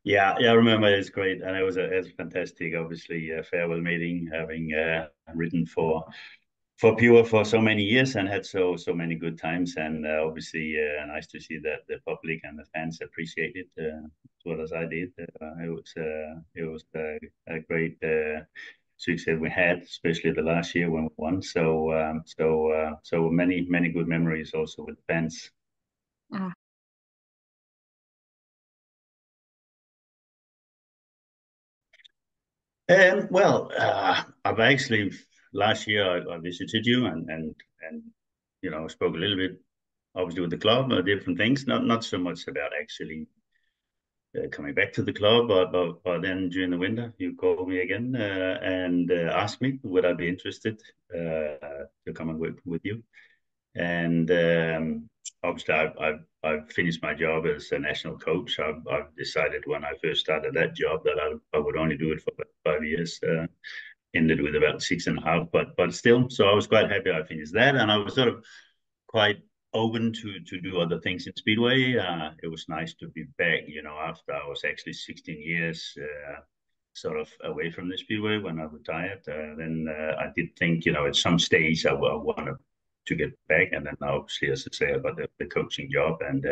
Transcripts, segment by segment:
Yeah, yeah, I remember. It's great, and it was fantastic. Obviously, farewell meeting, having written for Pure for so many years and had so many good times, and obviously nice to see that the public and the fans appreciate it as well as I did. It was a great success we had, especially the last year when we won. So many good memories also with fans. Ah, I've actually last year I visited you and spoke a little bit obviously with the club, different things. Not so much about actually coming back to the club, but then during the winter you called me again and asked me would I be interested to come and work with you. And obviously I've finished my job as a national coach. I've decided when I first started that job that I would only do it for about 5 years. Ended with about 6.5, but still. So I was quite happy I finished that, and I was sort of quite open to do other things in speedway. It was nice to be back, after I was actually 16 years sort of away from the speedway when I retired. Then I did think, at some stage I wanted to get back, and then obviously, as I say, I got the coaching job, and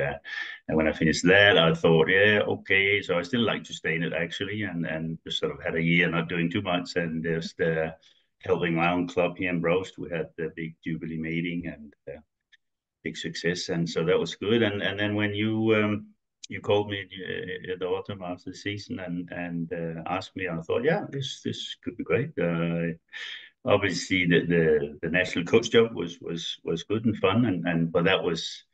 when I finished that, I thought, yeah, okay. So I still like to stay in it actually, and just sort of had a year not doing too much, and there's the helping around club here in Brost. We had the big Jubilee meeting and big success, and so that was good. And then when you called me in the autumn after the season and asked me, I thought, yeah, this could be great. Obviously, the national coach job was good and fun, and but that was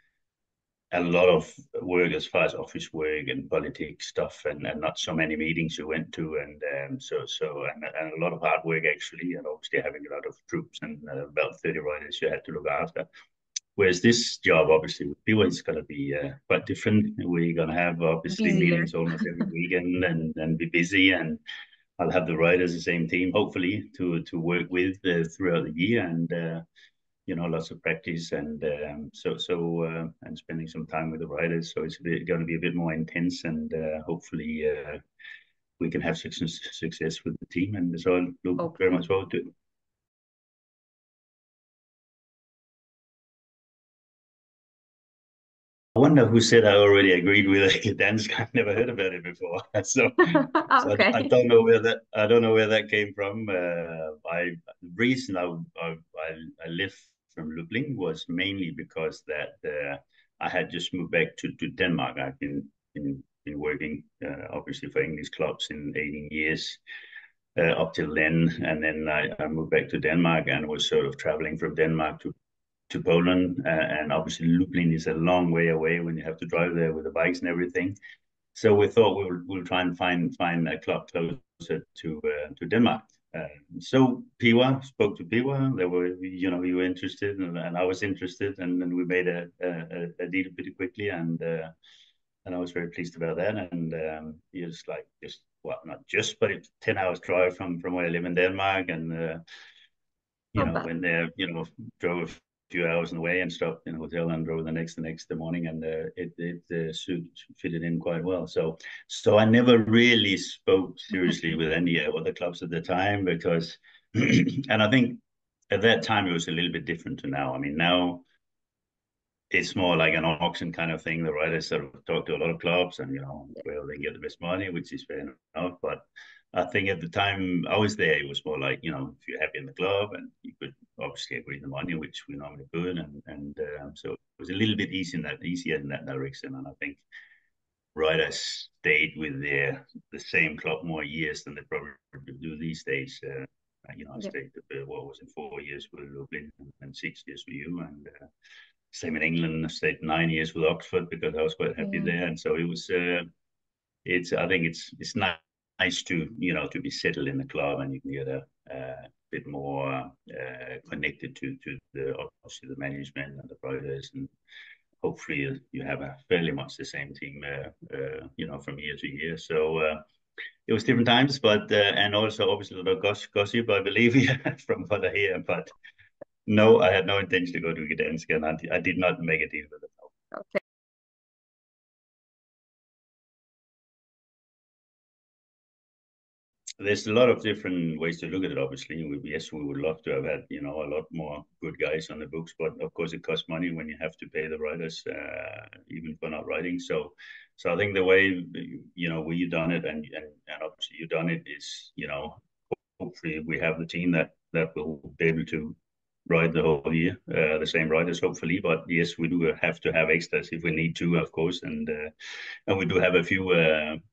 a lot of work as far as office work and politics stuff, and not so many meetings you went to, and and a lot of hard work actually, and obviously having a lot of troops and about 30 riders you had to look after. Whereas this job, obviously, with Piła is going to be quite different. We're going to have obviously busier. meetings almost every weekend and be busy. And I'll have the riders, the same team, hopefully, to work with throughout the year. And lots of practice and spending some time with the riders. So it's going to be a bit more intense, and hopefully we can have success with the team. And so I look very Hopefully. much forward to it. I wonder who said I already agreed with Gdansk. I've never heard about it before. So I Okay. don't know where that came from. The reason I left from Lublin was mainly because that I had just moved back to Denmark. I've been working obviously for English clubs in 18 years up till then, and then I moved back to Denmark and was sort of traveling from Denmark to Poland, and obviously Lublin is a long way away when you have to drive there with the bikes and everything. So we thought we'll try and find a club closer to Denmark. So Piła spoke to Piła. They were, you were interested, and I was interested, and then we made a deal pretty quickly, and I was very pleased about that. And it's like just well, not just, but it's 10 hours drive from where I live in Denmark, and Not bad. when they, drove a few hours on the way and stopped in a hotel and drove the next morning, and it fitted in quite well. So I never really spoke seriously with any other clubs at the time because, and I think at that time it was a little bit different to now. I mean, now it's more like an auction kind of thing. The writers sort of talk to a lot of clubs and, where they get the best money, which is fair enough. But I think at the time I was there, it was more like, if you're happy in the club and you could obviously agree the money, which we normally could. And so it was a little bit easier in that direction. And I think writers stayed with the same club more years than they probably do these days. I Yeah. stayed, what was it, 4 years with Lublin and 6 years with you. And same in England. I stayed 9 years with Oxford because I was quite happy Yeah. there, and so it was. It's. I think it's nice to to be settled in the club, and you can get a bit more connected to the obviously the management and the riders, and hopefully you have a fairly much the same team, from year to year. So it was different times, but and also obviously a lot of gossip, I believe, from what I hear, but. No, I had no intention to go to Gdansk, and I did not make a deal with it. Okay. there's a lot of different ways to look at it. Obviously, yes, we would love to have had a lot more good guys on the books, but of course it costs money when you have to pay the writers, even for not writing. So I think the way we've done it, and obviously you've done it, is hopefully we have the team that will be able to ride the whole year, the same riders hopefully. But yes, we do have to have extras if we need to, of course, and we do have a few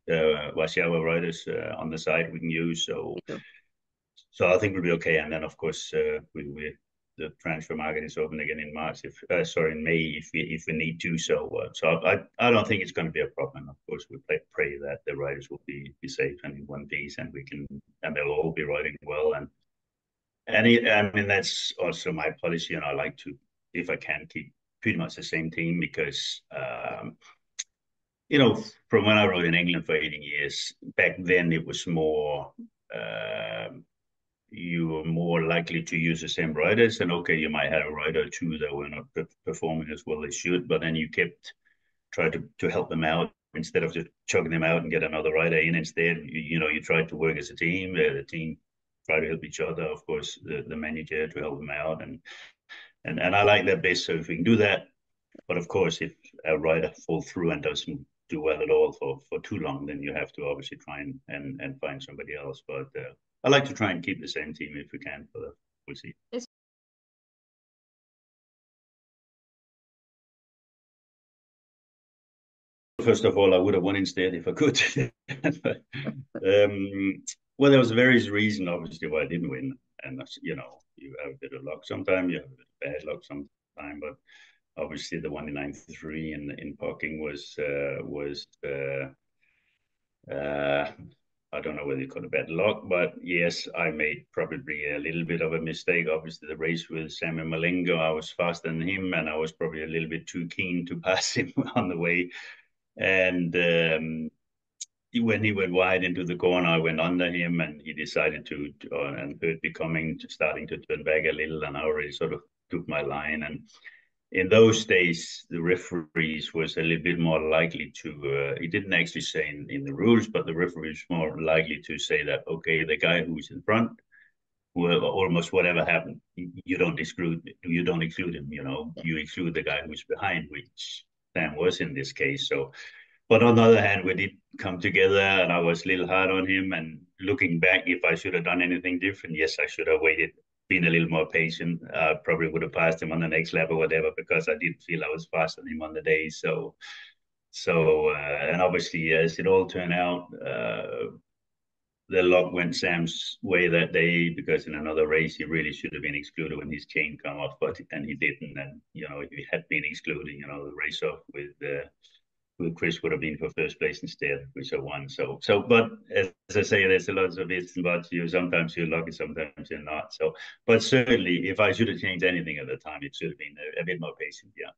Warsaw riders on the side we can use. So I think we'll be okay. And then of course the transfer market is open again in March. In May if we need to. So I don't think it's going to be a problem. Of course, we pray that the riders will be safe and in one piece, and they'll all be riding well. I mean, that's also my policy, and I like to, if I can, keep pretty much the same team because, from when I rode in England for 18 years, back then it was more, you were more likely to use the same riders, and okay, you might have a rider or two that were not performing as well as they should, but then you kept trying to help them out instead of just chucking them out and get another rider in instead. You tried to work as a team, the team try to help each other, of course, the manager to help them out. And I like that best. So if we can do that, but of course, if a rider falls through and doesn't do well at all for too long, then you have to obviously try and find somebody else. But I like to try and keep the same team if we can for the full season. First of all, I would have won instead if I could. Well, there was various reasons, obviously, why I didn't win. And, you have a bit of luck sometimes, you have a bit of bad luck sometimes. But obviously, the one in '93 in parking was I don't know whether you call it bad luck, but yes, I made probably a little bit of a mistake. Obviously, the race with Samuel Malengo, I was faster than him, and I was probably a little bit too keen to pass him on the way. And when he went wide into the corner, I went under him, and he decided and Hurt starting to turn back a little, and I already sort of took my line. And in those days, the referees was a little bit more likely to, he didn't actually say in the rules, but the referees more likely to say that, okay, the guy who's in front, almost whatever happened, you don't exclude him, you exclude the guy who's behind, which Sam was in this case. So, but on the other hand, we did come together, and I was a little hard on him. And looking back, if I should have done anything different, yes, I should have waited, been a little more patient. Probably would have passed him on the next lap or whatever, because I didn't feel I was faster than him on the day. And obviously, as it all turned out, the luck went Sam's way that day, because in another race he really should have been excluded when his chain come off, and he didn't. And if he had been excluded, the race off with Chris would have been for first place instead, which I won. But as I say, there's a lot of ifs and buts. Sometimes you're lucky, sometimes you're not. But certainly, if I should have changed anything at the time, it should have been a bit more patient. Yeah.